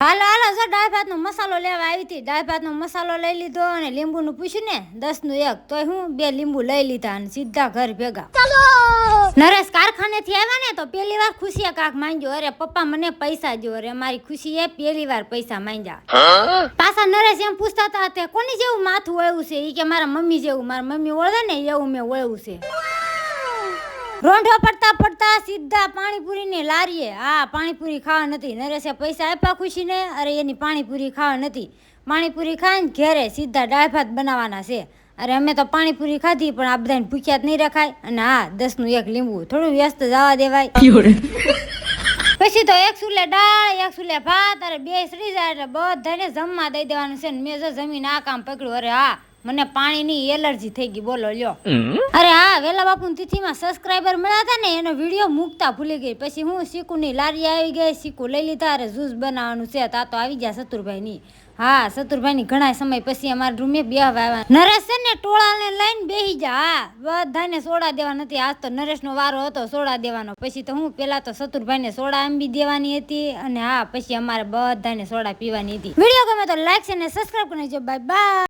હાલો હાલો જો દાળ ભાતનો મસાલો લેવા આવી હતી. દાળ ભાતનો મસાલો લઈ લીધો અને લીંબુનું પૂછ્યું ને 10 નું 1 તોય હું 2 લીંબુ લઈ લીધા અને સીધા ઘર ભેગા. નરેશ કારખાનેથી આવ્યા ને તો પહેલી વાર ખુશીએ કાક માંગ્યો. અરે પપ્પા મને પૈસા દો. અરે મારી ખુશીએ પહેલી વાર પૈસા માંગ્યા. પાછા નરેશ એમ પૂછતા હતા તે કોની જેવું માથું વળ્યું છે? ઈ કે મારા મમ્મી જેવું. મારા મમ્મી વળે ને એવું મેં વળ્યું છે. રોંઢો પડતા પડતા સીધા પાણીપુરીની લારીએ. હા, પાણીપુરી ખાવા નથી. નરેશે પૈસા આપ્યા ખુશીને. અરે એની પાણીપુરી ખાવા નથી. પાણીપુરી ખાઈને ઘેરે સીધા દાળ ભાત બનાવવાના છે. અરે અમે તો પાણીપુરી ખાધી પણ આ બધાને ભૂખ્યા જ નહીં રખાય. અને હા 10 નું 1 લીંબુ થોડું વ્યસ્ત જવા દેવાય. પછી તો એક સુલે દાળ એક સુલે ભાત. અરે બે સડી જાય એટલે બધાને જમવા દઈ દેવાનું છે. મેં જો જમીન આ કામ પકડ્યું. અરે હા મને પાણીની એલર્જી થઈ ગઈ. બોલો લ્યો. અરે હા વેલા બાપુની તિથિમાં સબસ્ક્રાઈબર મળ્યા હતા ને એનો વિડીયો મૂકતા ભૂલી ગઈ. પછી હું શીકુની લારી આવી ગઈ. શીકુ લઈ લીધા. અરે જ્યુસ બનાવવાનું છે. તા તો આવી ગયા સતુરભાઈની. હા સતુરભાઈની ઘણા સમય પછી અમારા રૂમે બેહવા આવ્યા. નરેશ છે ને ટોળાને લઈને બેહી જા. હા બધાને સોડા દેવા નથી. આજ તો નરેશનો વારો હતો સોડા દેવાનો. પછી તો હું પેલા તો સતુરભાઈને સોડા આંબી દેવાની હતી અને હા પછી અમારે બધાને સોડા પીવાની હતી. વિડીયો ગમે તો લાઈક અને સબસ્ક્રાઈબ કરી નાખજો. Bye bye.